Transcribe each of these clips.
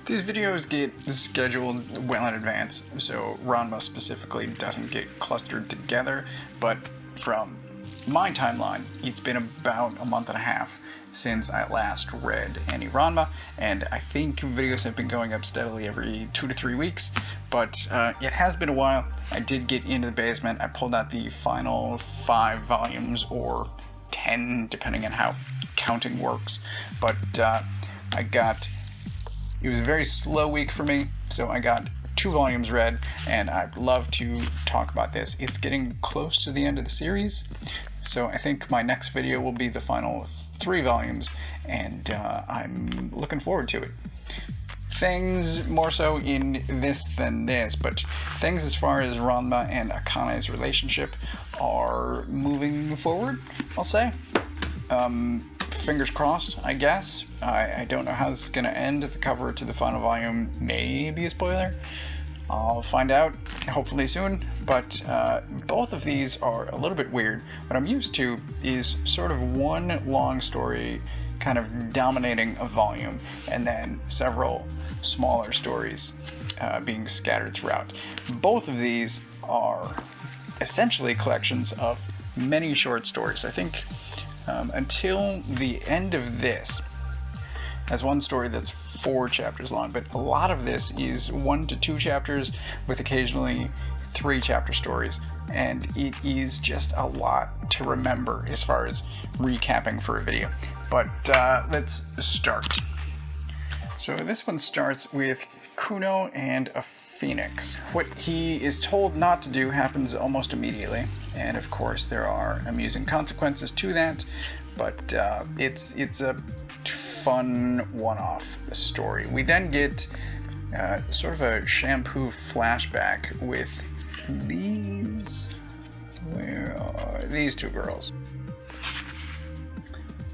These videos get scheduled well in advance, so Ranma specifically doesn't get clustered together, but from my timeline, it's been about a month and a half since I last read any Ranma, and I think videos have been going up steadily every 2 to 3 weeks, but it has been a while. I did get into the basement. I pulled out the final 5 volumes, or 10, depending on how counting works, but it was a very slow week for me, so I got 2 volumes read, and I'd love to talk about this. It's getting close to the end of the series, so I think my next video will be the final 3 volumes, and I'm looking forward to it. Things more so in this than this, but things as far as Ranma and Akane's relationship are moving forward, I'll say. Fingers crossed, I guess. I don't know how this is going to end. The cover to the final volume may be a spoiler. I'll find out hopefully soon, but both of these are a little bit weird. What I'm used to is sort of one long story kind of dominating a volume, and then several smaller stories being scattered throughout. Both of these are essentially collections of many short stories. I think until the end of this has one story that's 4 chapters long, but a lot of this is 1 to 2 chapters with occasionally 3 chapter stories, and it is just a lot to remember as far as recapping for a video. But let's start. So this one starts with Kuno and a phoenix. What he is told not to do happens almost immediately, and of course there are amusing consequences to that, but it's a fun one-off story. We then get sort of a shampoo flashback with these 2 girls,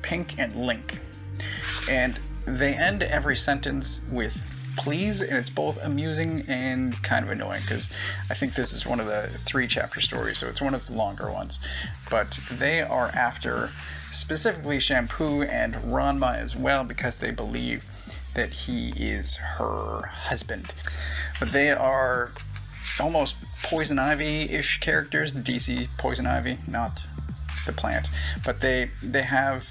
Pink and Link, and they end every sentence with please, and it's both amusing and kind of annoying, because I think this is one of the 3 chapter stories, so it's one of the longer ones, but they are after specifically Shampoo and Ranma as well, because they believe that he is her husband. But they are almost Poison Ivy-ish characters, DC Poison Ivy, not the plant, but they have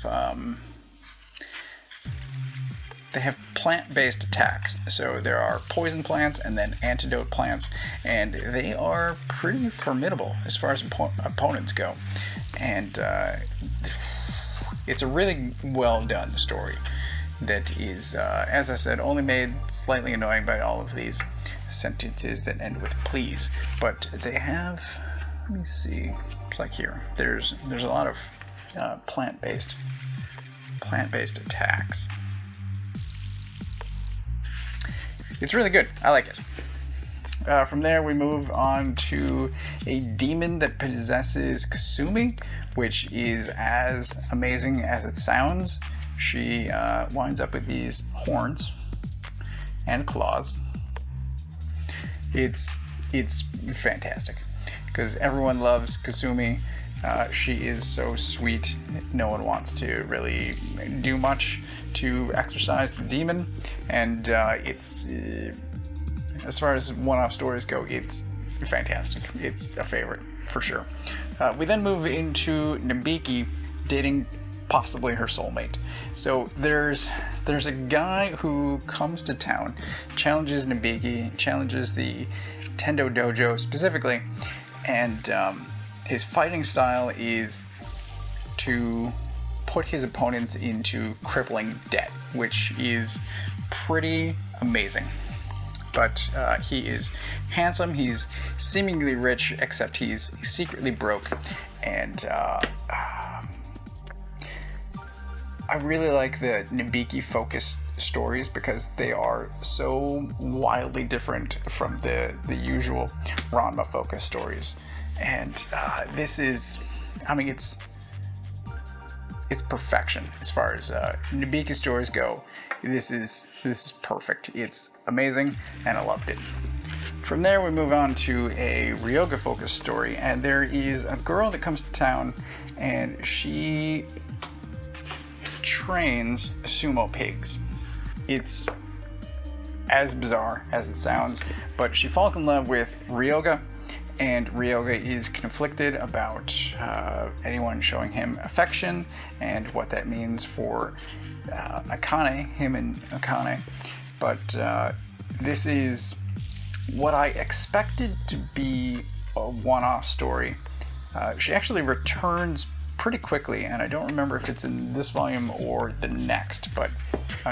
plant-based attacks. So there are poison plants and then antidote plants, and they are pretty formidable as far as opponents go. And it's a really well done story that is, as I said, only made slightly annoying by all of these sentences that end with please. But they have, let me see, it's like here, there's a lot of plant-based attacks. It's really good. I like it. From there, we move on to a demon that possesses Kasumi, which is as amazing as it sounds. She winds up with these horns and claws. It's fantastic, because everyone loves Kasumi. She is so sweet. No one wants to really do much to exorcise the demon, and it's as far as one-off stories go, it's fantastic. It's a favorite for sure. We then move into Nabiki dating possibly her soulmate. So there's a guy who comes to town, challenges Nabiki, challenges the Tendo Dojo specifically, and his fighting style is to put his opponents into crippling debt, which is pretty amazing. But he is handsome, he's seemingly rich, except he's secretly broke, and I really like the Nabiki-focused stories because they are so wildly different from the usual Ranma-focused stories. And this is, I mean, it's perfection as far as Nabiki stories go. This is perfect. It's amazing, and I loved it. From there, we move on to a Ryoga-focused story, and there is a girl that comes to town, and she trains sumo pigs. It's as bizarre as it sounds, but she falls in love with Ryoga, and Ryoga is conflicted about anyone showing him affection and what that means for Akane, him and Akane. But this is what I expected to be a one-off story. She actually returns pretty quickly, and I don't remember if it's in this volume or the next, but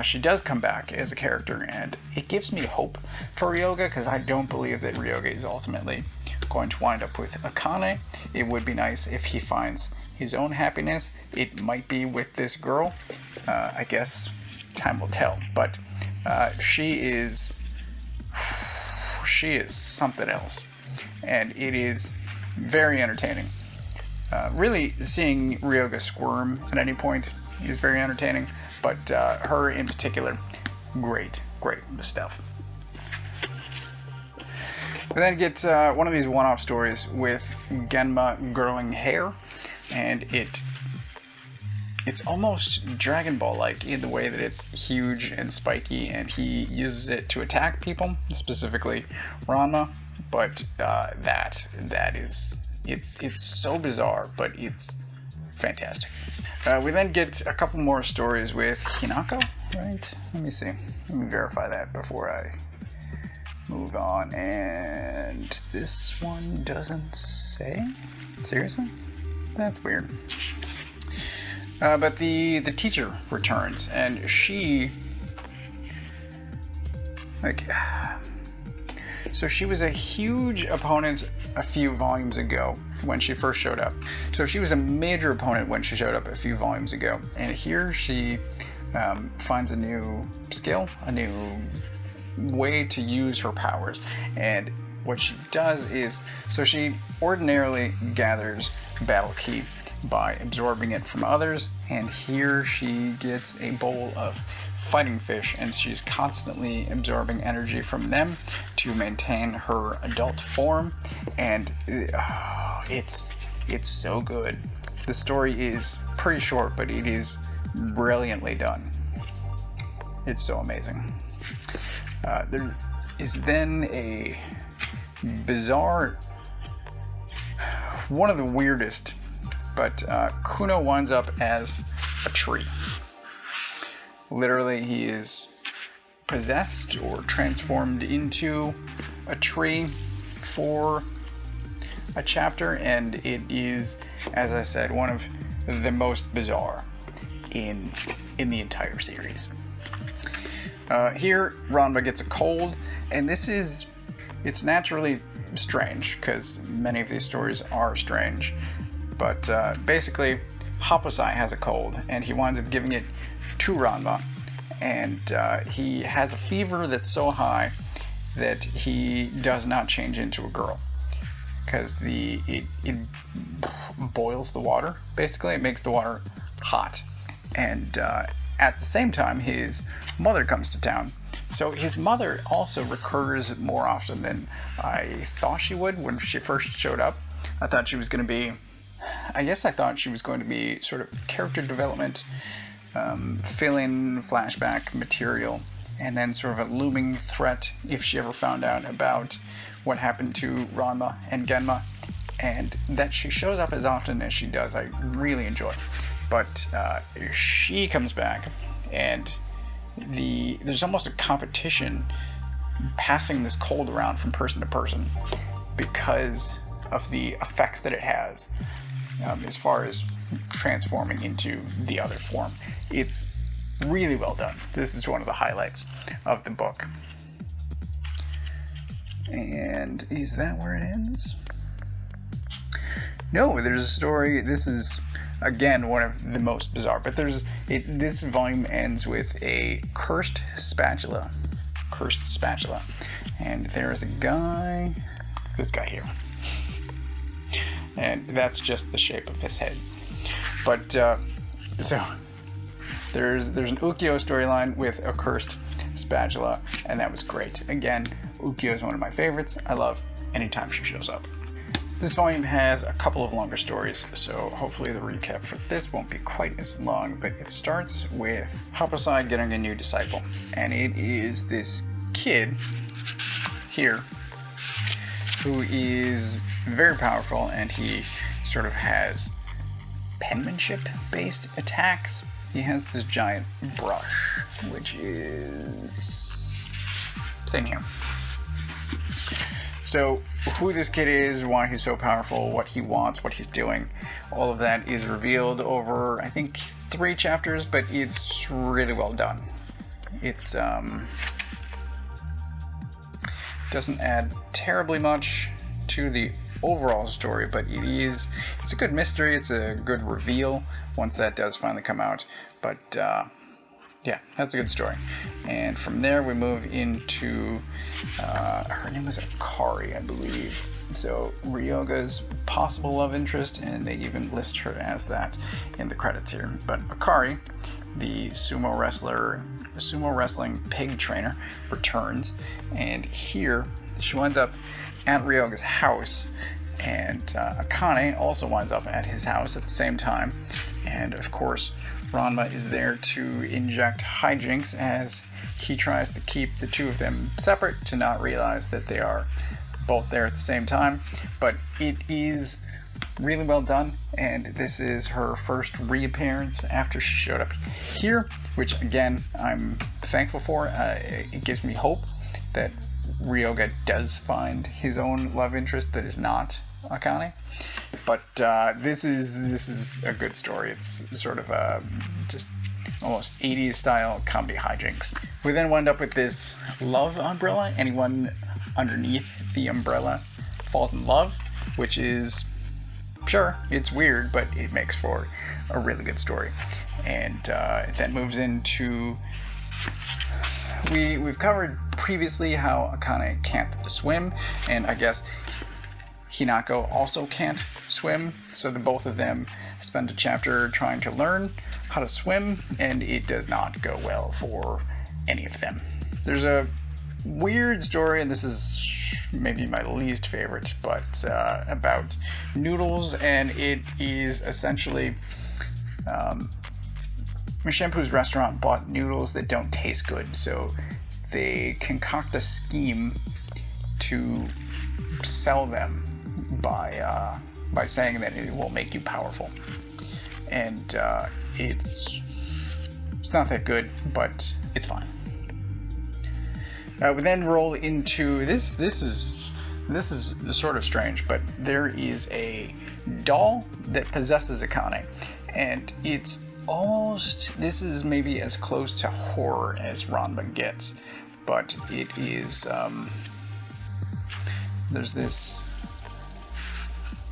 she does come back as a character, and it gives me hope for Ryoga, because I don't believe that Ryoga is ultimately going to wind up with Akane. It would be nice if he finds his own happiness. It might be with this girl. I guess time will tell, but she is something else, and it is very entertaining. Really, seeing Ryoga squirm at any point is very entertaining, but her in particular, great stuff. We then get one of these one-off stories with Genma growing hair, and it's almost Dragon Ball-like in the way that it's huge and spiky, and he uses it to attack people, specifically Ranma. But it's so bizarre, but it's fantastic. We then get a couple more stories with Hinako, right? Let me see. Let me verify that before I move on. And this one doesn't say? Seriously? That's weird. But the teacher returns, and she, so she was a huge opponent a few volumes ago when she first showed up. So she was a major opponent when she showed up a few volumes ago, and here she finds a new skill, a new way to use her powers. And what she does is, so she ordinarily gathers battle ki by absorbing it from others, and here she gets a bowl of fighting fish, and she's constantly absorbing energy from them to maintain her adult form, and it's so good. The story is pretty short, but it is brilliantly done. It's so amazing. There is then a bizarre, one of the weirdest, but Kuno winds up as a tree. Literally, he is possessed or transformed into a tree for a chapter, and it is, as I said, one of the most bizarre in the entire series. Here, Ranma gets a cold, and it's naturally strange, because many of these stories are strange. But basically, Happosai has a cold, and he winds up giving it to Ranma, and he has a fever that's so high that he does not change into a girl, because it boils the water. Basically, it makes the water hot, and at the same time, his mother comes to town. So his mother also recurs more often than I thought she would when she first showed up. I thought she was going to be sort of character development, fill-in flashback material, and then sort of a looming threat if she ever found out about what happened to Ranma and Genma. And that she shows up as often as she does, I really enjoy. But she comes back, and there's almost a competition passing this cold around from person to person because of the effects that it has as far as transforming into the other form. It's really well done. This is one of the highlights of the book. And is that where it ends? No, there's a story. This is, again, one of the most bizarre, but this volume ends with a cursed spatula. And there's a guy, this guy here. And that's just the shape of his head. But, so, there's an Ukyo storyline with a cursed spatula, and that was great. Again, Ukyo is one of my favorites. I love anytime she shows up. This volume has a couple of longer stories, so hopefully the recap for this won't be quite as long, but it starts with Happosai getting a new disciple, and it is this kid here who is very powerful, and he sort of has penmanship-based attacks. He has this giant brush, which is same here. So who this kid is, why he's so powerful, what he wants, what he's doing, all of that is revealed over, I think, 3 chapters, but it's really well done. It doesn't add terribly much to the overall story, but it's a good mystery, it's a good reveal once that does finally come out. But yeah, that's a good story. And from there we move into her name was Akari, I believe. So Ryoga's possible love interest, and they even list her as that in the credits here. But Akari, the sumo wrestling pig trainer, returns, and here she winds up at Ryoga's house, and Akane also winds up at his house at the same time. And of course, Ranma is there to inject hijinks as he tries to keep the two of them separate, to not realize that they are both there at the same time. But it is really well done, and this is her first reappearance after she showed up here, which again I'm thankful for. It gives me hope that Ryoga does find his own love interest that is not Akane. But this is a good story. It's sort of just almost 80s style comedy hijinks. We then wind up with this love umbrella. Anyone underneath the umbrella falls in love, which is, sure, it's weird, but it makes for a really good story. And it then moves into, we've covered previously how Akane can't swim, and I guess Hinako also can't swim, so the both of them spend a chapter trying to learn how to swim, and it does not go well for any of them. There's a weird story, and this is maybe my least favorite, but about noodles, and it is essentially Shampoo's restaurant bought noodles that don't taste good, so they concoct a scheme to sell them by saying that it will make you powerful. And it's not that good, but it's fine. We then roll into this. This is sort of strange, but there is a doll that possesses Akane, and it's almost, this is maybe as close to horror as Ranma gets, but it is, there's this,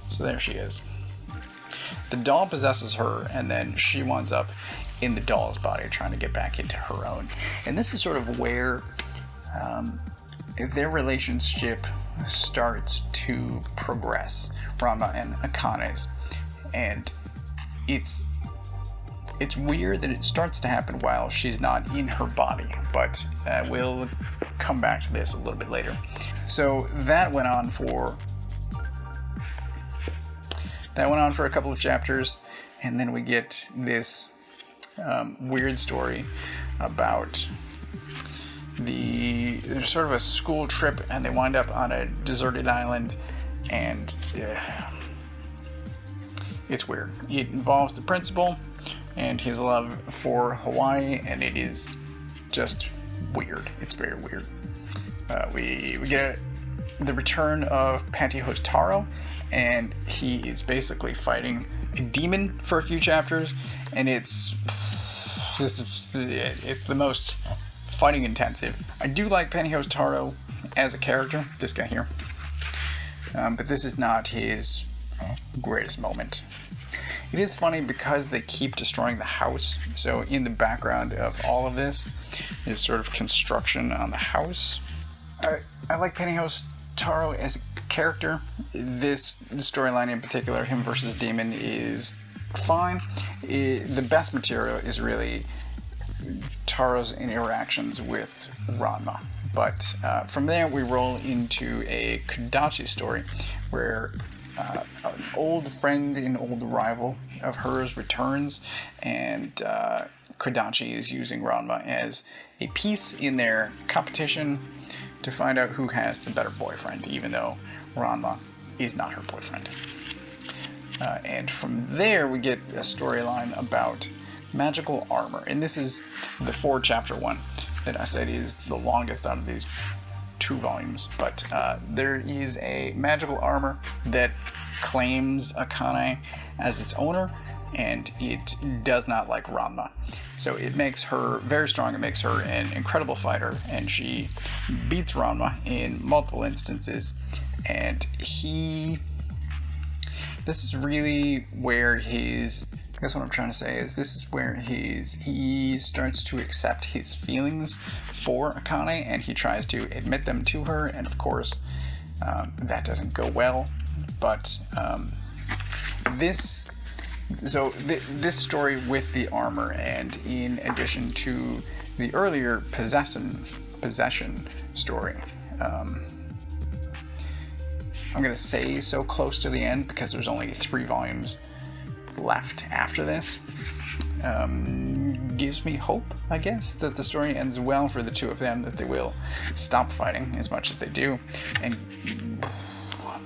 so there she is. The doll possesses her, and then she winds up in the doll's body trying to get back into her own. And this is sort of where their relationship starts to progress, Ranma and Akane's. And it's weird that it starts to happen while she's not in her body, but we'll come back to this a little bit later. So that went on for a couple of chapters, and then we get this weird story about there's sort of a school trip, and they wind up on a deserted island, and it's weird. It involves the principal and his love for Hawaii, and it is just weird. It's very weird. We get the return of Pantyhose Taro, and he is basically fighting a demon for a few chapters, and it's the most fighting intensive. I do like Pantyhose Taro as a character, this guy here, but this is not his greatest moment. It is funny because they keep destroying the house, so in the background of all of this is sort of construction on the house. I like Pantyhose Taro as a character. The storyline in particular, him versus Demon, is fine. The best material is really Taro's interactions with Ranma. But from there we roll into a Kodachi story where an old friend and old rival of hers returns, and Kodachi is using Ranma as a piece in their competition to find out who has the better boyfriend, even though Ranma is not her boyfriend. And from there, we get a storyline about magical armor. And this is the 4-chapter one that I said is the longest out of these 2 volumes. But there is a magical armor that claims Akane as its owner, and it does not like Ranma. So it makes her very strong, it makes her an incredible fighter, and she beats Ranma in multiple instances. And this is really where his, I guess what I'm trying to say is this is where he starts to accept his feelings for Akane, and he tries to admit them to her, and of course that doesn't go well. But this story with the armor, and in addition to the earlier possession story, I'm going to say so close to the end because there's only 3 volumes left after this, gives me hope, I guess, that the story ends well for the 2 of them, that they will stop fighting as much as they do, and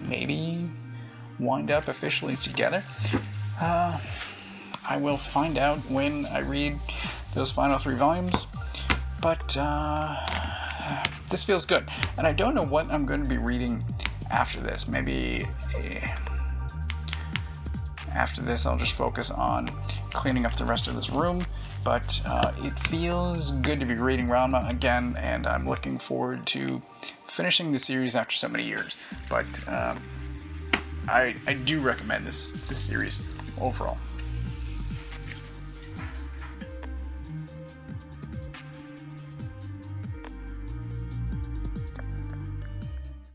maybe wind up officially together. I will find out when I read those final 3 volumes, but this feels good. And I don't know what I'm going to be reading after this. Maybe after this I'll just focus on cleaning up the rest of this room, but it feels good to be reading Ranma again, and I'm looking forward to finishing the series after so many years. But I do recommend this series overall.